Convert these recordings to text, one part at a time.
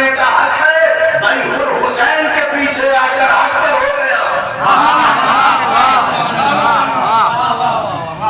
کرنے کا حق ہے، بھائی حسین کے پیچھے آ کر حق پر ہو گیا۔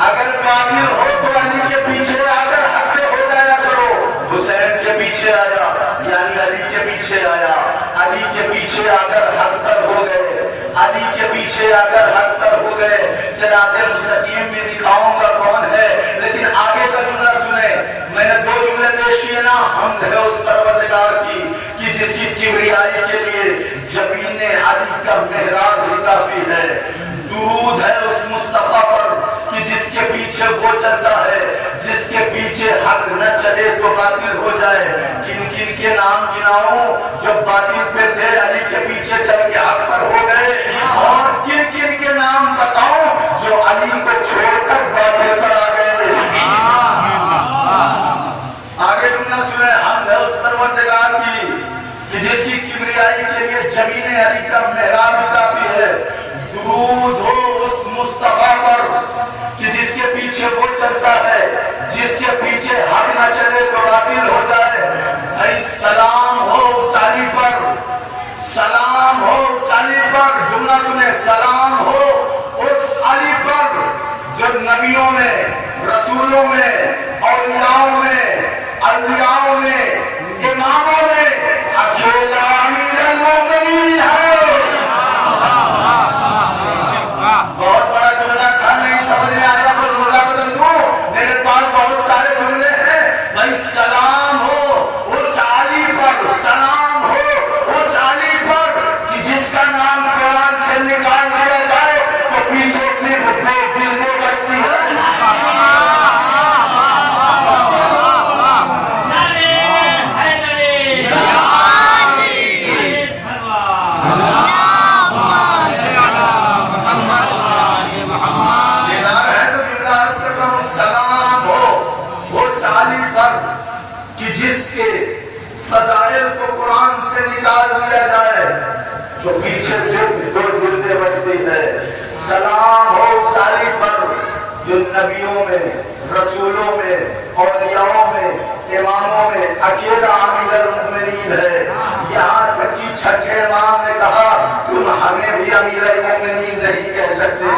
اگر باطل ہو تو علی کے پیچھے آ کر حق پہ ہو جایا کرو۔ حسین کے پیچھے آیا یعنی علی کے پیچھے آیا، علی کے پیچھے آ کر حق پر ہو گئے، علی کے پیچھے آ کر حق پر ہو گئے۔ صراط مستقیم بھی دکھاؤں گا کون ہے، لیکن آگے کا جملہ سنیں۔ میں نے 2 جملے پیش کیے نا، حمد ہے اس پروردگار کی کہ جس کی کبریائی کے لیے جبین علی کا محراب ہی کافی ہے، درود ہے اس مصطفیٰ پر کہ جس کے پیچھے وہ چلتا ہے، جس کے پیچھے حق نہ چلے تو باطل ہو جائے۔ کن کن کے نام گناؤں جو باطل پہ تھے، علی کے پیچھے چل کے حق پر ہو گئے، اور کن کن کے نام بتاؤں جو علی کو چھوڑ کر باطل پر آ گئے۔ آگے جملہ سنیں، حمد ہے اس پروردگار کی کہ جس کی کبریائی کے لیے جبین علی کا محراب ہی کافی ہے، درود ہو اس مصطفیٰ پر کہ جس کے پیچھے وہ چلتا ہے، جس کے پیچھے حق نہ چلے تو باطل ہو جائے۔ اے سلام ہو اس علی پر، سلام ہو اس علی پر، جملہ سنیں، سلام ہو اس علی پر جو نبیوں میں، رسولوں میں، اولیاؤں میں، انبیاءوں میں، اماموں میں اکیلا امیر المومنین ہے۔ بہت بڑا جملہ تھا، نہیں سمجھ میں آیا تو جملہ بدل دوں، میرے پاس بہت سارے جملے ہیں۔ بھائی سلام ہو اس علی پر، سلام ہو اس علی پر کہ جس کا نام قرآن سے نکال دیا جائے تو پیچھے صرف 2 جلدیں بچتی ہیں۔ جس کے فضائل کو قرآن سے نکال دیا جائے تو پیچھے صرف 2 جلدیں بچتی ہے۔ سلام ہو اس علی پر جو نبیوں میں، رسولوں میں، اولیاءوں میں، اماموں میں اکیلا امیر المومنین ہے۔ یہاں تک کہ چھٹے امام نے کہا تم ہمیں بھی امیر المومنین نہیں کہہ سکتے،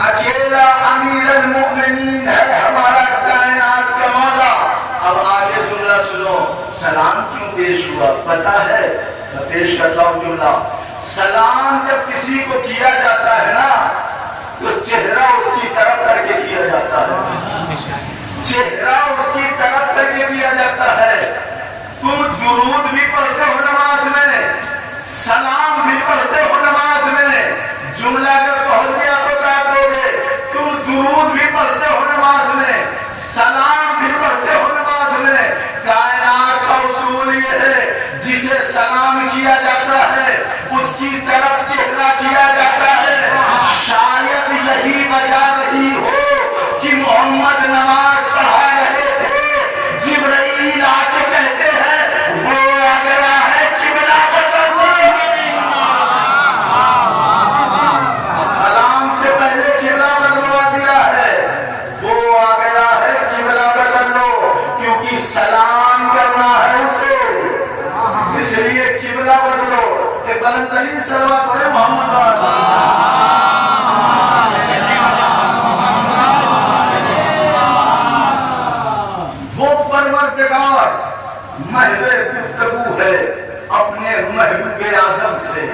اکیلا امیر المومنین ہے ہمارا کائنات کا مولا۔ اب آگے جملہ سنو، سلام کیوں پیش ہوا پتا ہے؟ میں پیش کرتا ہوں جملہ۔ سلام جب کسی کو کیا جاتا ہے نا تو چہرہ اس کی طرف کر کے کیا جاتا ہے، چہرہ اس کی طرف کر کے کیا جاتا ہے۔ تم درود بھی پڑھتے ہو نماز میں، سلام بھی پڑھتے ہو نماز میں، جملہ اگر پہنچ گیا تو کیا کرو گے؟ تم درود بھی پڑھتے ہو نماز میں، سلام بھی پڑھتے ہو نماز میں۔ کائنات کا اصول یہ ہے جسے سلام کیا جاتا ہے اس کی طرف چہرہ کیا جاتا ہے۔ شاید یہی وجہ رہی ہو کہ محمد نماز پڑھا رہے تھے، جبرائیل آ کے کہتے ہیں وہ آ گیا ہے قبلہ بدل دو۔ سلام سے پہلے قبلہ بدلوا دیا ہے، وہ آ گیا ہے قبلہ بدل دو، کیونکہ سلام کرنا ہے اسے، اس لیے قبلہ بدلو۔ کہ بلند ترین صلوات پڑھے محمد وہ پروردگار محو گفتگو ہے اپنے محبوب اعظم سے۔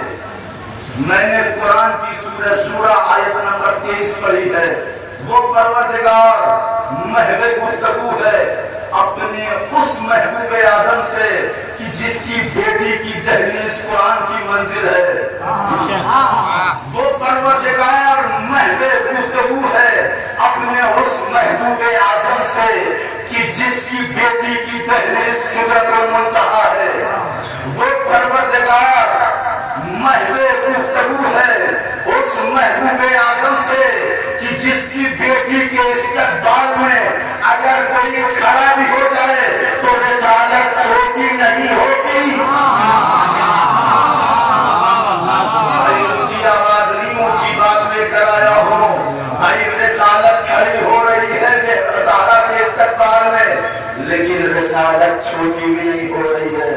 میں نے قرآن کی سورہ شورى آیت نمبر 23 پڑھی ہے۔ وہ پروردگار محو گفتگو ہے اپنے اس محبوب اعظم سے کہ جس کی بیٹی کی دہلیز قرآن کی منزل ہے۔ وہ پروردگار محو گفتگو ہے اپنے اس محبوب اعظم سے کہ جس کی بیٹی کی دہلیز سدرۃ المنتہا ہے۔ وہ پروردگار محو گفتگو ہے اس محبوب اعظم سے کہ جس کی بیٹی کے استقبال میں اگر کوئی کھڑا بھی ہو جائے تو رسالت چھوٹی نہیں ہوتی۔ بھائی اونچی آواز نہیں، اونچی بات لے کر آیا ہوں۔ بھائی رسالت کھڑی ہو رہی ہے زہرا کے استقبال میں، لیکن رسالت چھوٹی بھی نہیں ہو رہی ہے۔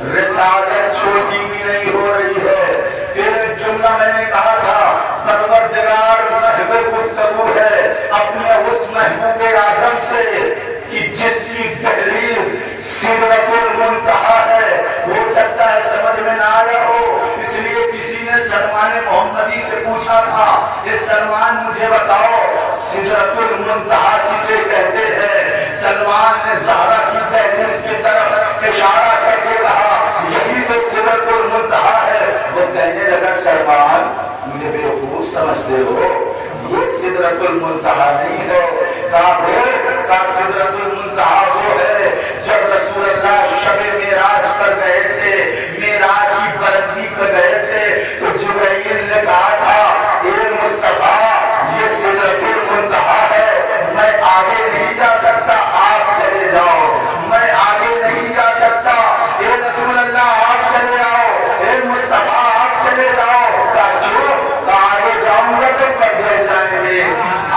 رسالت چھوٹی بھی نہیں ہو رہی ہے. پھر ایک جملہ میں نے کہا تھا پروردگار محبوب گفتگو ہے اپنے اس محبوب اعظم سے کہ جس کی دہلیز سدرۃ المنتہا ہے. ہو سکتا ہے سمجھ میں نہ آیا ہو, اس لیے کسی نے سلمان محمدی سے پوچھا تھا کہ سلمان مجھے بتاؤ سدرۃ المنتہا کسے کہتے ہیں؟ سلمان نے زہرا کی دہلیز کی طرف اشارہ کر کے کہا یہی تو سدرۃ المنتہا ہے. وہ کہنے لگا سلمان مجھے بیوقوف سمجھتے ہو, یہ سدرۃ المنتہا نہیں ہے. کہا سدرۃ المنتہا وہ ہے جب رسول اللہ شب معراج پر گئے تھے, معراج کی بلندی پر گئے تھے تو جبرائیل نے کہا تھا اے مصطفیٰ یہ سدرۃ المنتہا ہے, میں آگے نہیں جا سکتا, آپ چلے جاؤ. میں آگے نہیں جا سکتا, اے رسول اللہ آپ چلے آؤ, اے مصطفیٰ آپ چلے جاؤ. کہا جو آگے جاؤں گا تو پنجر جائیں گے,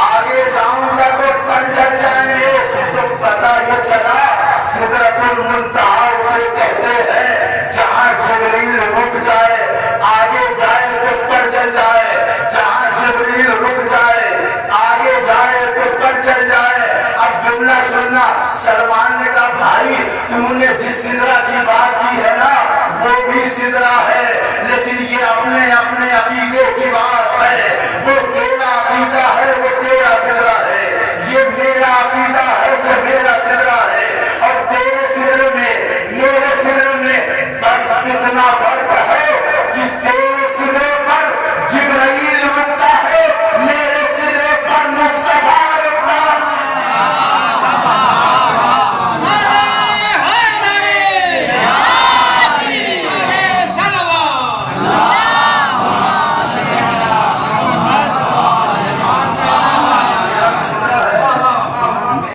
آگے جاؤں گا تو پنجر جائیں گے. تو پتہ یہ چلا سدرۃ المنتہا اسے کہتے ہیں جہاں جبریل رک جائے, آگے جائے تو پنجر جائے, جہاں جبریل رک جائے آگے جائے تو پنجر جائے. اب جملہ سننا, سلمان نے کہا بھائی تو نے جس